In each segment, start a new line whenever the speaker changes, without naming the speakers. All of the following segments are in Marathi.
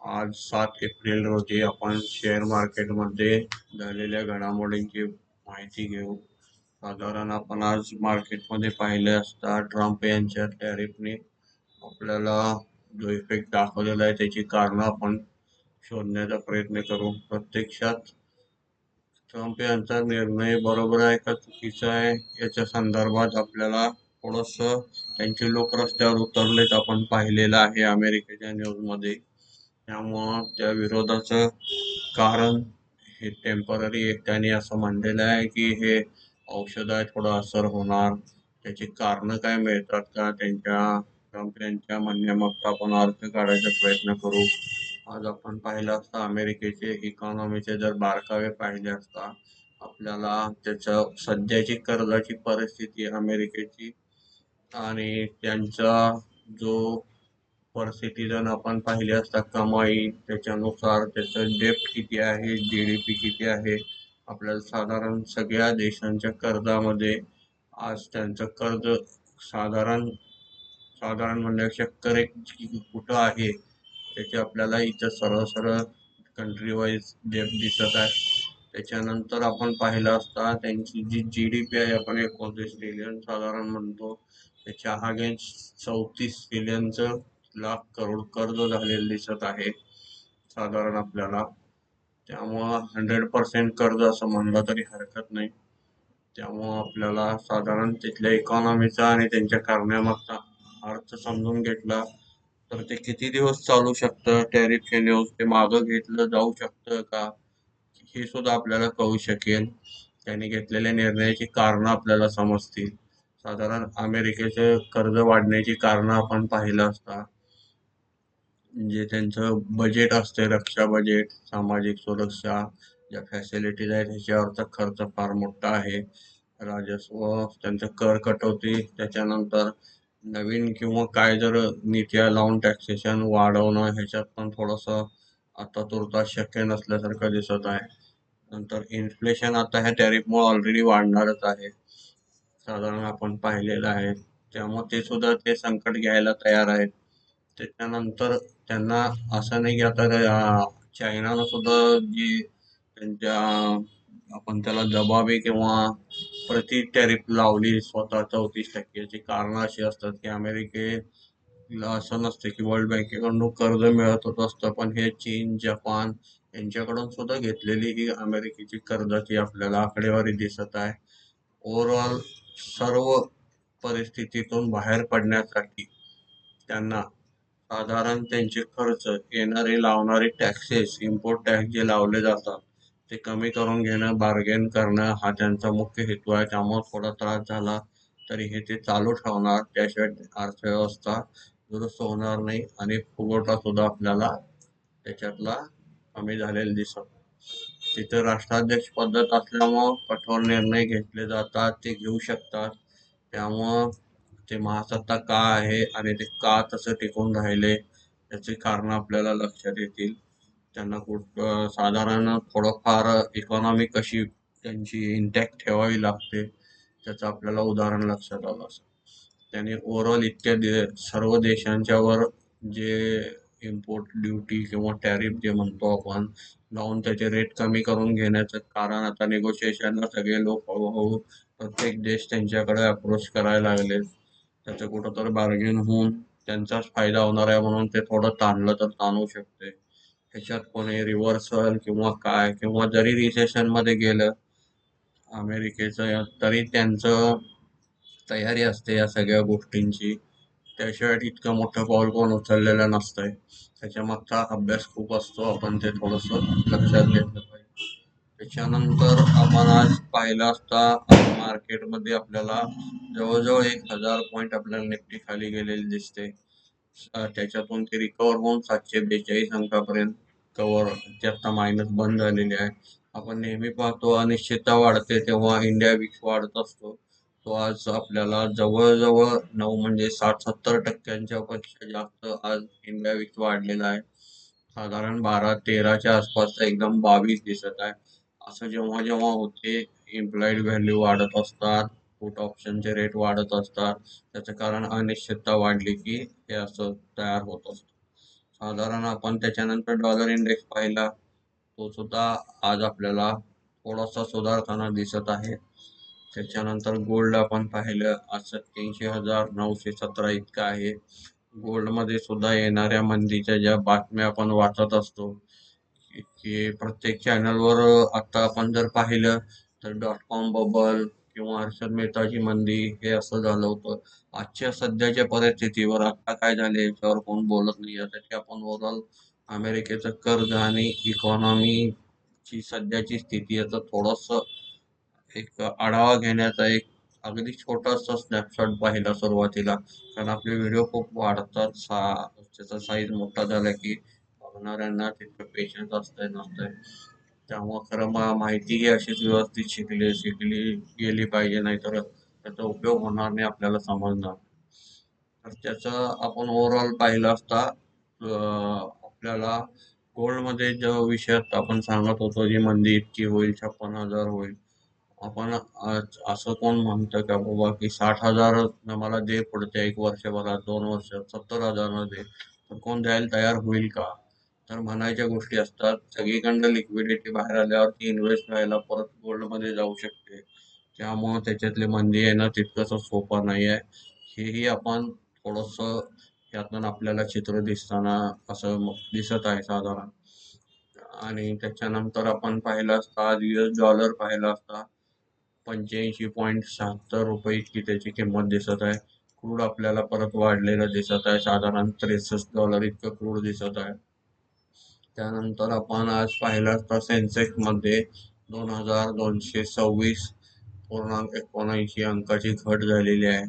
आज 7 एप्रिल रोजी आपण शेअर मार्केटमध्ये झालेल्या घडामोडींची माहिती घेऊ. साधारण आपण आज मार्केटमध्ये पाहिले असता ट्रम्प यांच्या टॅरिफने आपल्याला जो इफेक्ट दाखवलेला आहे त्याची कारणं आपण शोधण्याचा प्रयत्न करू. प्रत्यक्षात ट्रम्प यांचा निर्णय बरोबर आहे का चुकीचा आहे याच्या संदर्भात आपल्याला थोडंसं त्यांचे लोक रस्त्यावर उतरलेत आपण पाहिलेलं आहे अमेरिकेच्या न्यूजमध्ये. त्यामुळं त्या विरोधाचं कारण हे टेम्पररी एक त्यांनी असं म्हणलेलं आहे की हे औषध आहे थोडं असर होणार. त्याची कारणं काय मिळतात का त्यांच्या ट्रम्प यांच्या म्हणण्यामागचा आपण अर्थ काढायचा प्रयत्न करू. आज आपण पाहिलं असता अमेरिकेचे इकॉनॉमीचे जर बारकावे पाहिले असता आपल्याला त्याचं सध्याची कर्जाची परिस्थिती अमेरिकेची आणि त्यांचा जो पर सिटीजन आपण पाहिले असता कमाई त्याच्यानुसार त्याचं डेप्ट किती आहे, जीडीपी किती आहे. आपल्याला साधारण सगळ्या देशांच्या कर्जामध्ये आज त्यांचं कर्ज साधारण साधारण म्हणण्यापेक्षा करेक्ट कुठं आहे त्याचे आपल्याला इथं सरळ सरळ कंट्री वाईज डेप्ट दिसत आहे. त्याच्यानंतर आपण पाहिलं असता त्यांची जी जीडीपी आहे आपण 29 ट्रिलियन साधारण म्हणतो त्याच्या अगेन्स्ट 34 ट्रिलियनचं लाख करोड कर्ज झालेलं दिसत आहे साधारण आपल्याला. त्यामुळं 100% कर्ज असं म्हणलं तरी हरकत नाही. त्यामुळं आपल्याला साधारण तिथल्या इकॉनॉमीचा आणि त्यांच्या कारणामागचा अर्थ समजून घेतला तर ते किती दिवस चालू शकतं, टॅरिफचे न्यूज ते मागं घेतलं जाऊ शकतं का हे सुद्धा आपल्याला कळू शकेल. त्यांनी घेतलेल्या निर्णयाची कारणं आपल्याला समजतील. साधारण अमेरिकेचे कर्ज वाढण्याची कारणं आपण पाहिलं असता जे त्यांचं बजेट असते रक्षा बजेट, सामाजिक सुरक्षा ज्या फॅसिलिटीज आहेत ह्याच्यावरचा खर्च फार मोठा आहे. राजस्व त्यांचं कर कटौती त्याच्यानंतर नवीन किंवा काय जर नीत्या लावून टॅक्सेशन वाढवणं ह्याच्यात पण थोडंसं आता तुर्तास शक्य नसल्यासारखं दिसत आहे. नंतर इन्फ्लेशन आता ह्या टॅरिफमुळे ऑलरेडी वाढणारच आहे साधारण आपण पाहिलेलं आहे. त्यामुळे ते सुद्धा ते संकट घ्यायला तयार आहेत. त्याच्यानंतर त्यांना असं नाही की आता चायनानं सुद्धा जी त्यांच्या आपण त्याला जबाबी किंवा प्रति टॅरिफ लावली स्वतः 34%ची. कारणं अशी असतात की अमेरिकेला असं नसतं की वर्ल्ड बँकेकडून कर्ज मिळतच असतं पण हे चीन, जपान यांच्याकडून सुद्धा घेतलेली ही अमेरिकेची कर्जाची आपल्याला आकडेवारी दिसत आहे. ओव्हरऑल सर्व परिस्थितीतून बाहेर पडण्यासाठी त्यांना साधारण त्यांचे खर्च येणारे लावणारे टॅक्सेस इम्पोर्ट टॅक्स जे लावले जातात ते कमी करून घेणं, बार्गेन करणं हा त्यांचा मुख्य हेतू आहे. त्यामुळे थोडा त्रास झाला तरी हे ते चालू ठेवणार त्याशिवाय अर्थव्यवस्था दुरुस्त होणार नाही आणि फुगवटा सुद्धा आपल्याला त्याच्यातला कमी झालेला दिसत. तिथं राष्ट्राध्यक्ष पद्धत असल्यामुळं कठोर निर्णय घेतले जातात ते घेऊ शकतात. त्यामुळं ते महासत्ता का आहे आणि ते का तसं टिकून राहिले याची कारणं आपल्याला लक्षात येतील. त्यांना साधारण थोडंफार इकॉनॉमी कशी त्यांची इंटॅक्ट ठेवावी लागते त्याचं आपल्याला उदाहरण लक्षात आलं असं. त्यांनी ओव्हरऑल इतक्या सर्व देशांच्यावर जे इम्पोर्ट ड्युटी किंवा टॅरिफ जे म्हणतो आपण लावून त्याचे रेट कमी करून घेण्याचं कारण आता निगोशिएशनला सगळे लोक हळूहळू प्रत्येक देश त्यांच्याकडे अप्रोच करायला लागले. त्याचं कुठंतरी बार्गेन होऊन त्यांचाच फायदा होणार आहे म्हणून ते थोडं ताणलं तर ताणू शकते. ह्याच्यात कोणी रिव्हर्सल किंवा काय किंवा जरी रिसेशन मध्ये गेलं अमेरिकेचं तरी त्यांचं तयारी असते या सगळ्या गोष्टींची. त्याशिवाय इतकं मोठं पाऊल कोण उचललेलं नसतंय. त्याच्या मागचा अभ्यास खूप असतो आपण ते थोडंसं लक्षात घेतलं पाहिजे. त्याच्यानंतर आपण आज पाहिलं असता मार्केटमध्ये आपल्याला जवळजवळ 1000 पॉईंट आपल्याला निफ्टी खाली गेलेली दिसते. त्याच्यातून ते रिकवर होऊन 742 अंकापर्यंत कव्हर ते आता मायनस बंद झालेली आहे. आपण नेहमी पाहतो अनिश्चितता वाढते तेव्हा इंडिया विक्स वाढत असतो. तो आज आपल्याला जवळजवळ 9 म्हणजे 60-70% पेक्षा जास्त आज इंडिया विक्स वाढलेला आहे. साधारण 12-13च्या आसपासचा एकदम 22 दिसत आहे. असं जेव्हा जेव्हा होते इम्प्लॉईड व्हॅल्यू वाढत असतात, पुट ऑप्शनचे रेट वाढत असतात. त्याचं कारण अनिश्चितता वाढली की हे असं तयार होत असतं. साधारण आपण त्याच्यानंतर डॉलर इंडेक्स पाहिला, तो सुद्धा आज आपल्याला थोडासा सुधारताना दिसत आहे. त्याच्यानंतर गोल्ड आपण पाहिलं, आज 87,917 इतका आहे. गोल्डमध्ये सुद्धा येणाऱ्या मंदीच्या ज्या बातम्या आपण वाचत असतो, की प्रत्येक चॅनलवर आता आपण जर पाहिलं तर .com बबल किंवा हर्षद मेहताची मंदी हे असं झालं होतं. आजच्या सध्याच्या परिस्थितीवर आता काय झाले याच्यावर कोण बोलत नाही. यासाठी आपण ओव्हरऑल अमेरिकेचं कर्ज आणि इकॉनॉमीची सध्याची स्थिती याचं थोडंसं एक आढावा घेण्याचा एक अगदी छोटासा स्नॅपशॉट पाहिला सुरुवातीला. कारण आपले व्हिडिओ खूप वाढतात, त्याचा साईज मोठा झाला की बघणाऱ्यांना तितकं पेशन्स असतंय नसतंय. त्यामुळं खरं माहिती ही अशीच व्यवस्थित शिकली गेली पाहिजे, नाहीतर त्याचा उपयोग होणार नाही, आपल्याला समजणार. तर त्याचा आपण ओव्हरऑल पाहिला असता आपल्याला गोल्डमध्ये जो विषय आता आपण सांगत होतो, जी मंदी इतकी होईल, 56,000 होईल. आपण असं कोण म्हणतं का बाबा की 60,000 मला दे पुढच्या 1 वर्षभरात, 2 वर्षात 70,000 दे, तर कोण द्यायला तयार होईल का? तर म्हणायच्या गोष्टी असतात. सगळीकडनं लिक्विडिटी बाहेर आल्यावर ती इन्व्हेस्ट व्हायला परत गोल्डमध्ये जाऊ शकते. त्यामुळं त्याच्यातले मंदी येणं तितकंसं सोपं नाही आहे. हेही आपण थोडंसं यातून आपल्याला चित्र दिसताना असं दिसत आहे साधारण. आणि त्याच्यानंतर आपण पाहिलं असता, आज US डॉलर पाहिला असता, 85.76 इतकी त्याची किंमत दिसत आहे. क्रूड आपल्याला परत वाढलेलं दिसत आहे, साधारण $63 इतकं क्रूड दिसत आहे. त्यानंतर आपण आज पाहिलं असता सेन्सेक्स मध्ये 2,226.79 अंकाची घट झालेली आहे.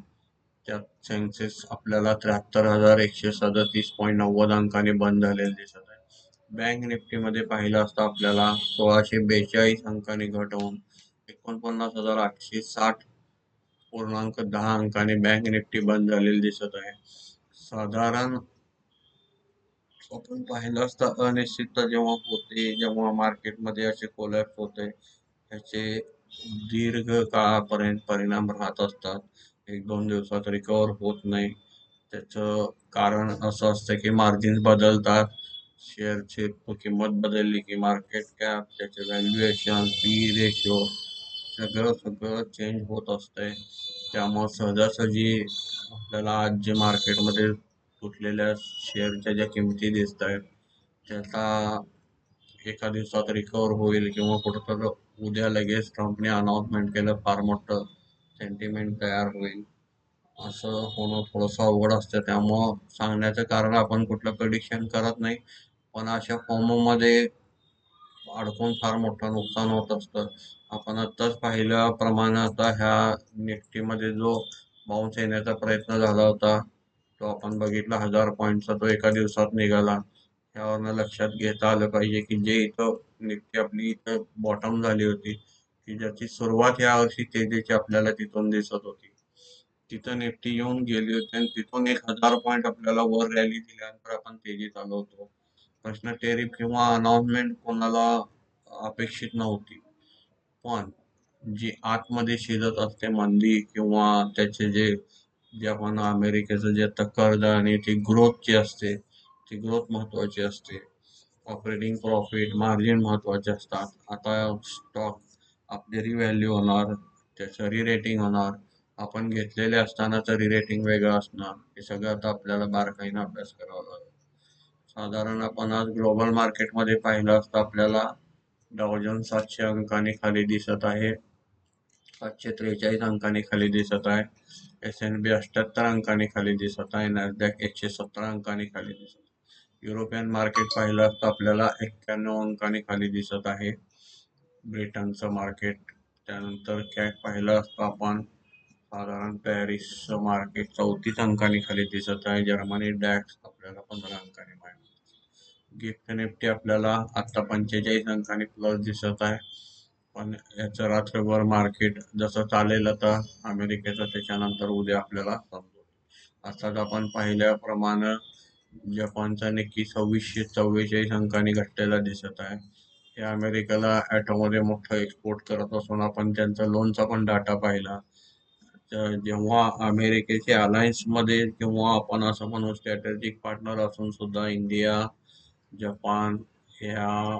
त्यात सेन्सेक्स आपल्याला 73,137.90 अंकाने बंद झालेले दिसत आहे. बँक निफ्टीमध्ये पाहिलं असता आपल्याला 1,642 अंकाने घट होऊन 49,860.10 अंकाने बँक निफ्टी बंद झालेली दिसत आहे. साधारण आपण पाहिलं असतं अनिश्चितता जेव्हा होते, जेव्हा मार्केटमध्ये असे कोलॅप्स होते, त्याचे दीर्घ काळापर्यंत परिणाम राहत असतात. 1-2 दिवसात रिकवर होत नाही. त्याचं कारण असं असतं की मार्जिन बदलतात, शेअरची किंमत बदलली की मार्केट कॅप, त्याचे व्हॅल्युएशन, पी रेशो सगळं सगळं चेंज होत असतंय. त्यामुळं सहजासहजी आपल्याला आज जे मार्केटमध्ये तुटलेल्या शेअरच्या ज्या किमती दिसत आहेत, त्याचा एका दिवसात रिकवर होईल किंवा कुठं उद्या लगेच ट्रम्पने अनाउन्समेंट केलं, फार मोठं सेंटिमेंट तयार होईल, असं होणं थोडंसं अवघड असतं. त्यामुळं सांगण्याचं कारण आपण कुठलं प्रिडिक्शन करत नाही, पण अशा फॉर्ममध्ये अडकून फार मोठं नुकसान होत असतं. आपण आत्ताच पाहिल्याप्रमाणे आता ह्या निफ्टीमध्ये जो बाउन्स येण्याचा प्रयत्न झाला होता, तो आपण बघितला 1,000 पॉईंटचा, तो एका दिवसात निघाला. त्यावरनं लक्षात घेता आलं पाहिजे की जे इथं निफ्टी आपली इथं बॉटम झाली होती, की ज्याची सुरुवात या वर्षी तेजीची आपल्याला तिथून दिसत होती, तिथं निफ्टी येऊन गेली होती आणि तिथून 1,000 पॉईंट आपल्याला वर रॅली दिल्यानंतर आपण तेजीत आलो होतो. प्रश्न टेरिफ किंवा अनाउन्समेंट कोणाला अपेक्षित नव्हती, पण जी आतमध्ये शिजत असते मंदी किंवा त्याचे जे जे आपण अमेरिकेचं जे आता कर्ज आणि ती ग्रोथ जी असते, ती ग्रोथ महत्वाची असते. ऑपरेटिंग प्रॉफिट, मार्जिन महत्वाचे असतात. आता स्टॉक आपली रिव्हॅल्यू होणार, त्याचं री-रेटिंग होणार, आपण घेतलेले असतानाचं री-रेटिंग वेगळं असणार. हे सगळं आता आपल्याला बारकाईनं अभ्यास करावा लागेल. साधारण आपण आज ग्लोबल मार्केटमध्ये पाहिलं असतं, आपल्याला डाव जोन्स 700 अंकांनी खाली दिसत आहे, 743 अंकांनी खाली दिसत आहे. S&P 78 अंकांनी खाली दिसत आहे. नॅसडॅक 117 अंकांनी खाली दिसत आहे. युरोपियन मार्केट पाहिलं असतं आपल्याला 91 अंकांनी खाली दिसत आहे, ब्रिटनचं मार्केट. त्यानंतर कॅक पाहिलं असतं आपण, साधारण पॅरिसचं मार्केट 34 अंकांनी खाली दिसत आहे. जर्मनी डॅक्स आपल्याला 15 अंकांनी मागे. गिफ्ट निफ्टी आपल्याला आता 45 अंकांनी प्लस दिसत आहे. पण याचं रात्रभर मार्केट जसं चालेल आता अमेरिकेचं, त्याच्यानंतर उद्या आपल्याला समजेल. अर्थात आपण पाहिल्याप्रमाणे जपानचा निक्की 2644 अंकांनी घटलेला दिसत आहे. हे अमेरिकेला ॲटोमध्ये मोठं एक्सपोर्ट करत असून आपण त्यांचा लोनचा पण डाटा पाहिला, जेव्हा अमेरिकेच्या अलायन्स मध्ये किंवा आपण असं म्हणू स्ट्रॅटेजिक पार्टनर असून सुद्धा इंडिया, जपान ह्या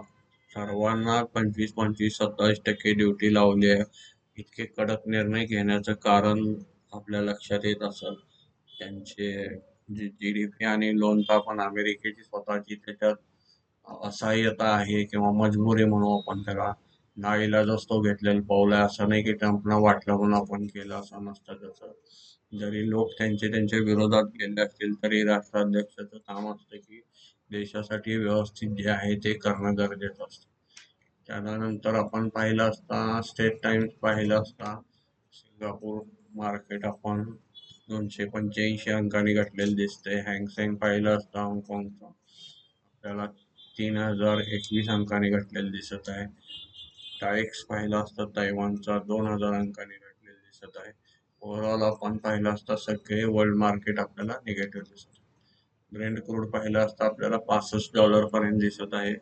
सर्वांना 25-25, 27% ड्युटी लावली आहे. इतके कडक निर्णय घेण्याचं कारण आपल्या लक्षात येत असेल. त्यांचे जे जीडीपी आणि लोणचा पण अमेरिकेची स्वतःची त्याच्यात असहाय्यता आहे किंवा मजबुरी म्हणू आपण त्याला. नाईलाजाच तो घेतलेलं पाऊल आहे. असं नाही की ट्रम्पना वाटलं म्हणून आपण केलं, असं नसतं त्याचं. जरी लोक त्यांच्या विरोधात गेले असतील तरी राष्ट्राध्यक्षाचं काम असतं की देशासाठी व्यवस्थित जे आहे ते करणं गरजेचं असतं. त्यानंतर आपण पाहिलं असता स्टेट टाइम्स पाहिलं असता सिंगापूर मार्केट आपण 285 अंकांनी घटलेलं दिसतंय. हँगसेंग पाहिलं असता हाँगकाँगचं आपल्याला 3021 अंकांनी घटलेलं दिसत आहे. टायक्स पाहिला असता तैवानचा 2000 अंकांनी घटलेला दिसत आहे. ओव्हरऑल आपण पाहिलं असता सगळे वर्ल्ड मार्केट आपल्याला निगेटिव्ह दिसत आहे. ब्रेंट क्रूड पाहिलं असता आपल्याला $65 पर्यंत दिसत आहे.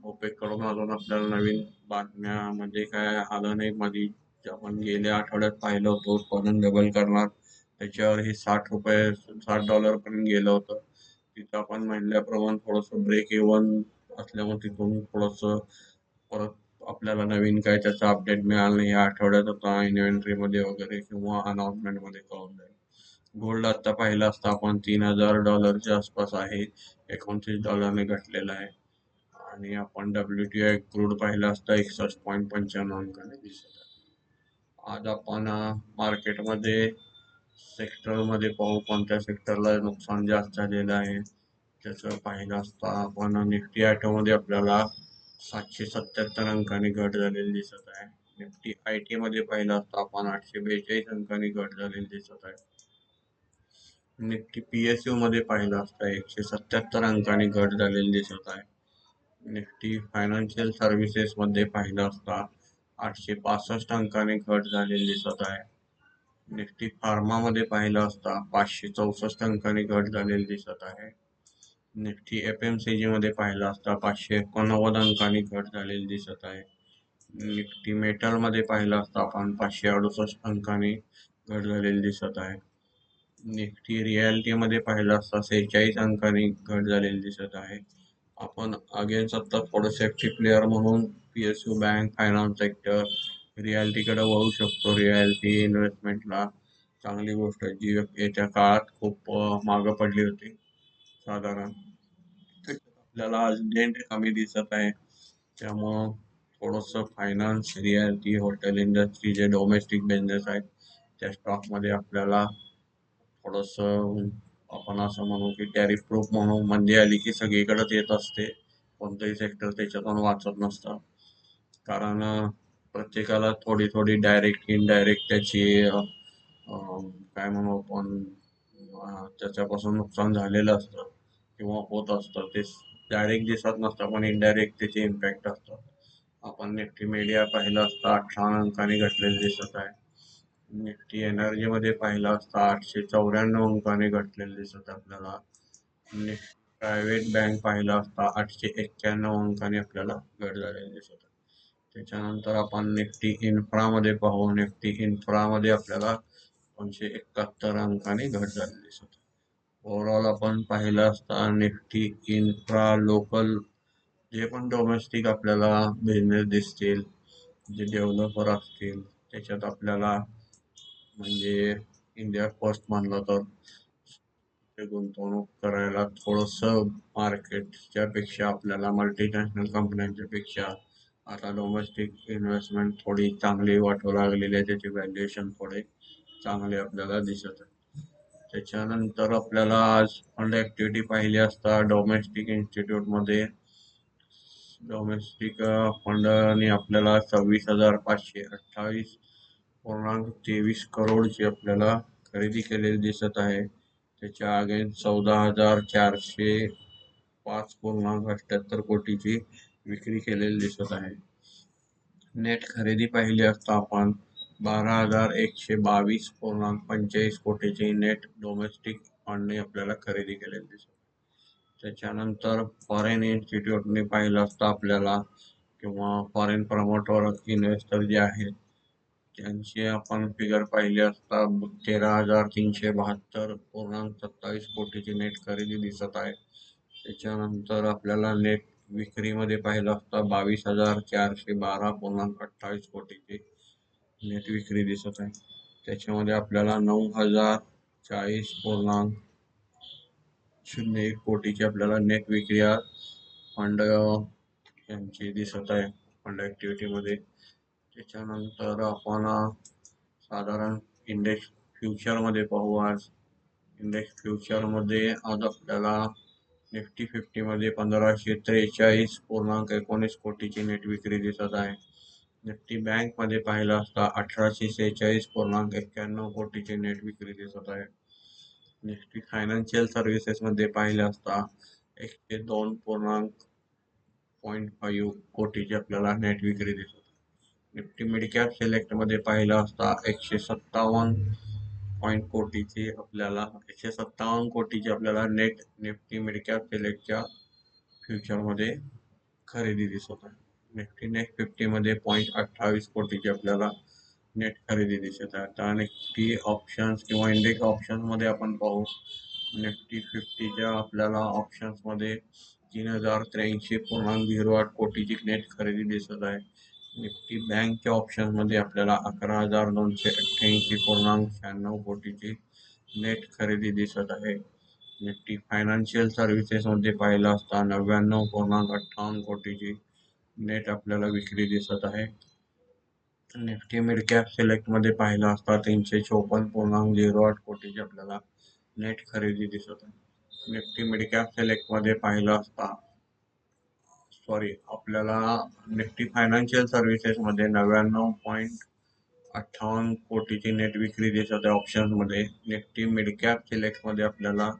ओपेक कडून अजून आपल्याला नवीन बातम्यामध्ये काय आलं नाही. मध्ये जे आपण गेल्या आठवड्यात पाहिलं होतं उत्पादन डबल करणार, त्याच्यावर हे ₹60 $60 पर्यंत गेलं होतं. तिथं आपण म्हणल्याप्रमाणे थोडंसं ब्रेक इव्हन असल्यामुळे तिथून थोडंसं परत आपल्याला नवीन काय त्याचा अपडेट मिळाला नाही. या आठवड्यात आता इन्व्हेंटरी मध्ये वगैरे किंवा अनाउन्समेंट मध्ये कळून जाईल. गोल्ड आता पाहिलं असता आपण $3000 आसपास आहे. $29 घटलेला आहे. आणि आपण WTI क्रूड पाहिलं असता 61.95 अंकाने दिसत आहे. आज आपण मार्केटमध्ये सेक्टरमध्ये पाहू कोणत्या सेक्टरला नुकसान जास्त झालेलं आहे. त्याचं पाहिलं असता आपण निफ्टी मध्ये आपल्याला 777 अंकांनी घट झालेली दिसत आहे. निफ्टी IT मध्ये पाहिलं असता आपण 842 अंकांनी घट झालेली दिसत आहे. निफ्टी PSU मध्ये पाहिलं असता 177 अंकांनी घट झालेली दिसत आहे. निफ्टी फायनान्शियल सर्व्हिसेस मध्ये पाहिलं असता 865 अंकांनी घट झालेली दिसत आहे. निफ्टी फार्मा मध्ये पाहिलं असता 564 अंकांनी घट झालेली दिसत आहे. निफ्टी FMCG मध्ये पाहिलं असता 589 अंकांनी घट झालेली दिसत आहे. निफ्टी मेटल मध्ये पाहिलं असता आपण 568 अंकांनी घट झालेली दिसत आहे. निफ्टी रियालिटी मध्ये पाहिलं असता 46 अंकांनी घट झालेली दिसत आहे. आपण अगेन सत्ता थोडं सेफ्टी प्लेअर म्हणून PSU बँक, फायनान्स सेक्टर, रियालिटीकडे वळू शकतो. रियालिटी इन्व्हेस्टमेंटला चांगली गोष्ट आहे, जी येत्या काळात खूप मागं पडली होती साधारण. त्याच्यात आपल्याला आज डेंट कमी दिसत आहे. त्यामुळं थोडंसं फायनान्स, रियालिटी, हॉटेल इंडस्ट्री जे डोमेस्टिक बिझनेस आहेत त्या स्टॉकमध्ये आपल्याला थोडंसं आपण असं म्हणू की टॅरिफ प्रूफ म्हणून मंदी आली की सगळीकडेच येत असते. कोणतंही सेक्टर त्याच्यातून वाचत नसतं. कारण प्रत्येकाला थोडी थोडी डायरेक्ट इनडायरेक्ट त्याची काय म्हणू आपण त्याच्यापासून नुकसान झालेलं असतं किंवा होत असतं. ते डायरेक्ट दिसत नसतं पण इनडायरेक्ट त्याचे इम्पॅक्ट असतात. आपण निफ्टी मीडिया पाहिलं असता 58 अंकांनी घटलेलं दिसत आहे. निफ्टी एनर्जी मध्ये पाहिलं असता 894 अंकांनी घटलेलं दिसत आपल्याला. निफ्टी प्रायव्हेट बँक पाहिलं असता 891 अंकांनी आपल्याला घट झालेली दिसत आहे. त्याच्यानंतर आपण निफ्टी इन्फ्रा मध्ये पाहू. निफ्टी इन्फ्रा मध्ये आपल्याला 271 अंकांनी घट झालेली दिसत आहे. ओव्हरऑल आपण पाहिलं असता निफ्टी इन्फ्रा लोकल जे पण डोमेस्टिक आपल्याला बिझनेस दिसतील, जे डेव्हलपर असतील, त्याच्यात आपल्याला म्हणजे इंडिया फर्स्ट म्हणलं तर ते गुंतवणूक करायला थोडंसं मार्केटच्या पेक्षा आपल्याला मल्टीनॅशनल कंपन्यांच्या पेक्षा आता डोमेस्टिक इन्व्हेस्टमेंट थोडी चांगली वाटू लागलेली आहे. त्याची व्हॅल्युएशन थोडे चांगले आपल्याला दिसत आहे. त्याच्यानंतर आपल्याला आज फंड ऍक्टिव्हिटी पाहिली असता डोमेस्टिक इन्स्टिट्यूटमध्ये डोमेस्टिक फंडनी आपल्याला 26,528.23 करोडची आपल्याला खरेदी केलेली दिसत आहे. त्याच्या अगेन्स्ट 14,405.78 कोटीची विक्री केलेली दिसत आहे. नेट खरेदी पाहिली असता आपण 12,122.45 कोटीची नेट डोमेस्टिक फंडने आपल्याला खरेदी केलेली दिसत. त्याच्यानंतर फॉरेन इन्स्टिट्यूटने पाहिलं असतं आपल्याला किंवा फॉरेन प्रमोटर इन्व्हेस्टर जे आहेत त्यांचे आपण फिगर पाहिले असता 13,372.27 कोटीची नेट खरेदी दिसत आहे. त्याच्यानंतर आपल्याला नेट विक्रीमध्ये पाहिलं असता 22,412.28 कोटीची नेट विक्री दिसत आहे. त्याच्यामध्ये आपल्याला 9,040.01 कोटीची आपल्याला नेट विक्री फंड यांची दिसत आहे फंड ऍक्टिव्हिटी मध्ये. त्याच्यानंतर आपण साधारण इंडेक्स फ्युचर मध्ये पाहू. आज इंडेक्स फ्युचर मध्ये आज आपल्याला निफ्टी 50 मध्ये 1543.19 कोटीची नेट विक्री दिसत आहे. निफ्टी बँक मध्ये पाहिलं असता 1846.91 कोटीची नेट विक्री दिसत आहे. निफ्टी फायनान्शियल सर्व्हिसेस मध्ये पाहिलं असता 102.5 कोटीची आपल्याला नेट विक्री दिसत आहे. निफ्टी मिड कॅप सिलेक्ट मध्ये पाहिलं असता 157 कोटीची आपल्याला नेट निफ्टी मिड कॅप सिलेक्टच्या फ्युचर मध्ये खरेदी दिसत आहे. निफ्टी नेट 50 मध्ये 0.28 कोटीची आपल्याला नेट खरेदी दिसत आहे. आता निफ्टी ऑप्शन्स किंवा इंडेक्स ऑप्शन्स मध्ये आपण पाहू. निफ्टी 50च्या आपल्याला ऑप्शन्स मध्ये 3,083.08 कोटीची नेट खरेदी दिसत आहे. निफ्टी बँकच्या ऑप्शन मध्ये आपल्याला 11,288.96 कोटीची नेट खरेदी दिसत आहे. निफ्टी फायनान्शियल सर्व्हिसेस मध्ये पाहिलं असता 99.58 कोटीची नेट आपल्याला विक्री दिसत आहे. निफ्टी मिड कॅप सिलेक्ट मध्ये पाहिलं असता 354.08 कोटीची आपल्याला नेट खरेदी दिसत आहे. निफ्टी मिड कॅप सिलेक्ट मध्ये पाहिलं असता आपल्याला निफ्टी फायनान्शियल सर्व्हिसेस मध्ये 99.58 कोटीची नेट विक्री दिसत आहे ऑप्शन मध्ये. निफ्टी मिड कॅप सिलेक्ट मध्ये आपल्याला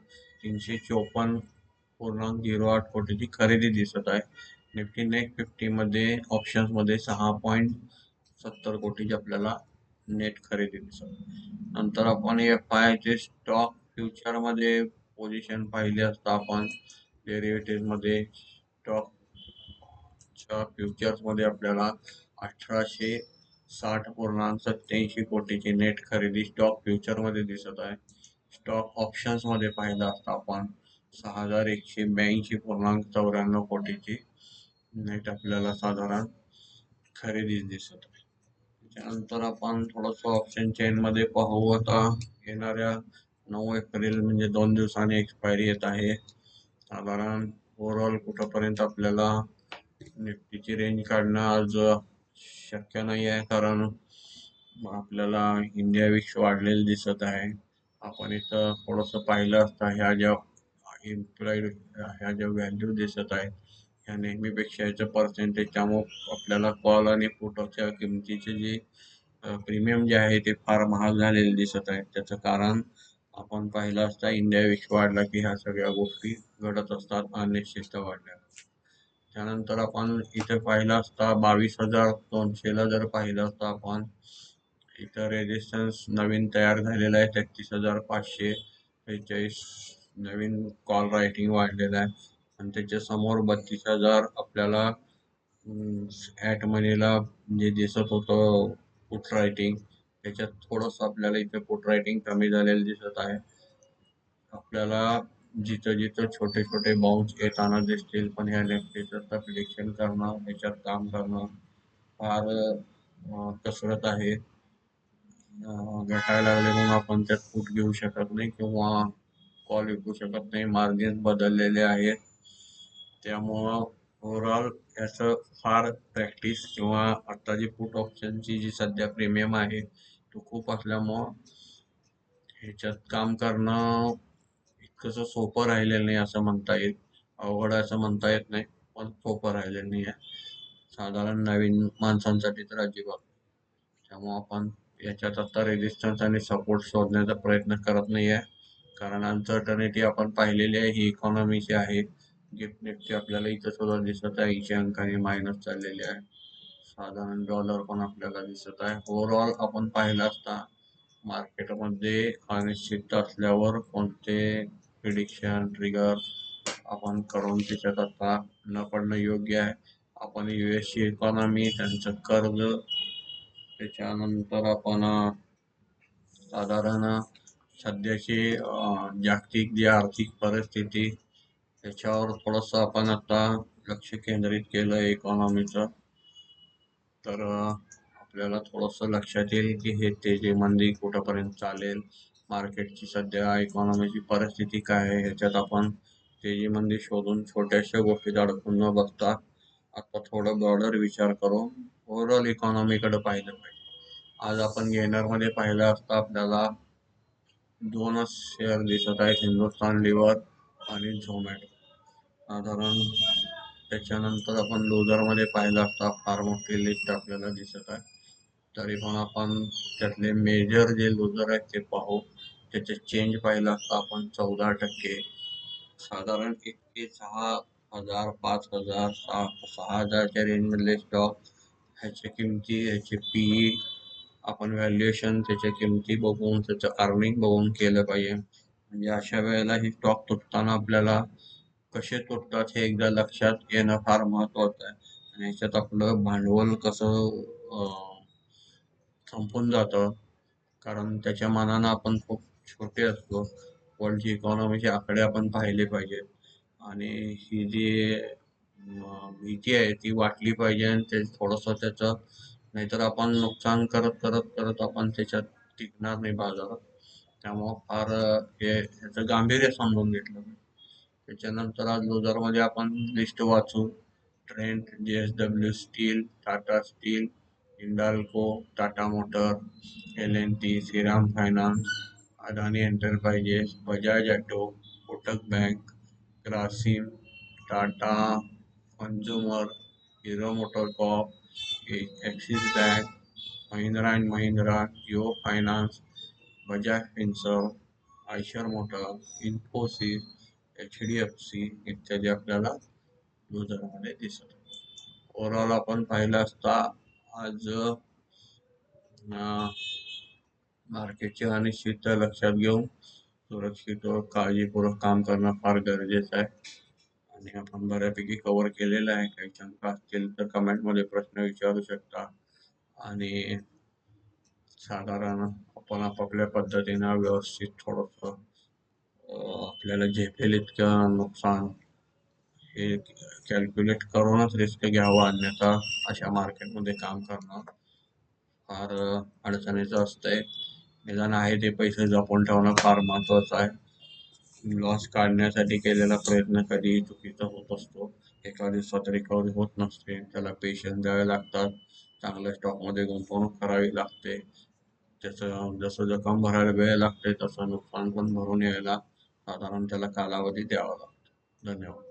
354.08 कोटीची खरेदी दिसत आहे. निफ्टी नेट 50 मध्ये ऑप्शन्स मध्ये 6.70 कोटीची आपल्याला नेट खरेदी दिसत आहे. नंतर आपण FI चे स्टॉक फ्युचर मध्ये पोझिशन पाहिले असता आपण डेरिव्हेटिव्ह मध्ये स्टॉक फ्युचर्स मध्ये आपल्याला 1,860.87 कोटीची नेट खरेदी स्टॉक फ्युचर मध्ये दिसत आहे. स्टॉक ऑप्शन्स मध्ये पाहिलं असता आपण 6,182.94 कोटीची नेट आपल्याला साधारण खरेदी दिसत आहे. त्यानंतर आपण थोडस ऑप्शन चेन मध्ये पाहू. आता येणाऱ्या 9 एप्रिल म्हणजे 2 दिवसांनी एक्सपायरी येत आहे. साधारण ओव्हरऑल कुठपर्यंत आपल्याला निफ्टीची रेंज काढणं आज शक्य नाही आहे, कारण आपल्याला इंडिया विक्स वाढलेलं दिसत आहे. आपण इथं थोडस पाहिलं असता ह्या ज्या व्हॅल्यू दिसत आहे ह्या नेहमीपेक्षा याचं पर्सेंटेज, त्यामुळे आपल्याला कॉल आणि पुटच्या किमतीचे जे प्रीमियम जे आहे ते फार महाग झालेले दिसत आहे. त्याचं कारण आपण पाहिलं असता इंडिया विक्स वाढला की ह्या सगळ्या गोष्टी घडत असतात, अनिश्चितता वाढल्या. त्यानंतर आपण इथे पाहिलं असता 22,200 ला जर पाहिलं असता आपण इथं रेजिस्टन्स नवीन तयार झालेला आहे 33,543 नवीन कॉल रायटिंग वाढलेला आहे. आणि त्याच्या समोर 32,000 आपल्याला ऍट मनीला जे दिसत होतं पुट रायटिंग, त्याच्यात थोडस आपल्याला इथे पुट रायटिंग कमी झालेलं दिसत आहे. आपल्याला जिथं जिथं छोटे छोटे बाउन्स येताना दिसतील, पण ह्या निफ्टीचं प्रिडिक्शन करणं, याच्यात काम करणं फार कसरत आहे. घटायला लागले म्हणून आपण त्यात पुट घेऊ शकत नाही किंवा कॉल विकू शकत नाही. मार्जिन बदललेले आहेत, त्यामुळं ओव्हरऑल याचं फार प्रॅक्टिस किंवा आता जी पुट ऑप्शनची जी सध्या प्रीमियम आहे तो खूप असल्यामुळं ह्याच्यात काम करणं इतकंसं सोपं राहिलेलं नाही असं म्हणता येईल. अवघड असं म्हणता येत नाही, पण सोपं राहिलेलं नाही आहे साधारण नवीन माणसांसाठी तर अजिबात. त्यामुळे आपण याच्यात आता रेजिस्टन्स आणि सपोर्ट शोधण्याचा प्रयत्न करत नाही आहे, कारण अनसर्टनिटी आपण पाहिलेली आहे ही इकॉनॉमीची आहे. गिफ्ट निफ्टी आपल्याला इथं सुद्धा दिसत आहे 80 अंकांनी मायनस चाललेले आहे. साधारण डॉलर पण आपल्याला दिसत आहे. ओव्हरऑल आपण पाहिलं असता मार्केटमध्ये अनिश्चितता असल्यावर कोणते प्रिडिक्शन ट्रिगर आपण करून त्याच्यात आता न पडणं योग्य आहे. आपण US ची इकॉनॉमी, त्यांचं कर्ज त्याच्यानंतर आपण साधारण सध्याची जागतिक जी आर्थिक परिस्थिती त्याच्यावर थोडंसं आपण आता लक्ष केंद्रित केलं इकॉनॉमीचं. तर आपल्याला थोडंसं लक्षात येईल की हे तेजीमंदी कुठंपर्यंत चालेल, मार्केटची सध्या इकॉनॉमीची परिस्थिती काय आहे, ह्याच्यात आपण तेजीमंदी शोधून छोट्याशा गोष्टीत अडकून न बघता आता थोडं ब्रॉडर विचार करून ओव्हरऑल इकॉनॉमीकडे पाहिलं पाहिजे. आज आपण गेनरमध्ये पाहिलं असता आपल्याला दोनच शेअर दिसत आहेत, हिंदुस्थान लिव्हर आणि झोमॅटो. साधारण त्याच्यानंतर आपण लुझरमध्ये पाहिलं असता फार मोठी लिस्ट आपल्याला दिसत आहे. तरी पण आपण त्यातले मेजर जे लुझर आहेत ते पाहू. त्याचे चेंज पाहिलं असता आपण 14%, साधारण 6,000, 5,000, 6,000च्या रेंजमधले स्टॉक, ह्याच्या किमती, ह्याचे पीई, आपण व्हॅल्युएशन त्याच्या किमती बघून त्याचं अर्निंग बघून केलं पाहिजे. म्हणजे अशा वेळेला ही स्टॉक तुटताना आपल्याला कसे तुटतात हे एकदा लक्षात येणं फार महत्वाचं आहे. आणि ह्याच्यात आपलं भांडवल कसं संपून जातं, कारण त्याच्या मानानं आपण खूप छोटे असतो. वर्ल्डची इकॉनॉमीचे आकडे आपण पाहिले पाहिजेत आणि ही जी भीती आहे ती वाटली पाहिजे आणि ते थोडंसं त्याचं, नाहीतर आपण नुकसान करत करत करत आपण त्याच्यात टिकणार नाही बाजारात. त्यामुळं फार हे ह्याचं गांभीर्य समजून घेतलं पाहिजे. त्याच्यानंतर आज लोजरमध्ये आपण लिस्ट वाचू. Trent, JSW steel, Tata steel, Hindalco, Tata motor, L&T, Shriram finance, Adani enterprises, Bajaj auto, Kotak bank, Grasim, Tata consumer, Hero motocorp, Axis bank, Mahindra and Mahindra, Jio finance, Bajaj finserv, Eicher motor, Infosys, HDFC इत्यादी आपल्याला लुझरमध्ये दिसत. ओव्हरऑल आपण पाहिलं असता आज मार्केटची अनिश्चितता लक्षात घेऊन सुरक्षित व काळजीपूर्वक काम करणं फार गरजेचं आहे. आणि आपण बऱ्यापैकी कव्हर केलेलं आहे. काही शंका असतील तर कमेंटमध्ये प्रश्न विचारू शकता. आणि साधारण आपण आपापल्या पद्धतीनं व्यवस्थित थोडंसं आपल्याला झेपेल इतकं नुकसान हे कॅल्क्युलेट करूनच रिस्क घ्यावं, अन्यथा अशा मार्केटमध्ये काम करणं फार अडचणीचं असतंय. निदान आहे ते पैसे जपून ठेवणं फार महत्त्वाचं आहे. लॉस काढण्यासाठी केलेला प्रयत्न कधीही चुकीचा होत असतो. एका दिवसात रिकव्हरी होत नसते, त्याला पेशन्स द्यावे लागतात, चांगल्या स्टॉकमध्ये गुंतवणूक करावी लागते. त्याचं जसं जखम भरायला वेळ लागते तसं नुकसान पण भरून यायला साधारण त्याला कालावधी द्यावा लागतो. धन्यवाद.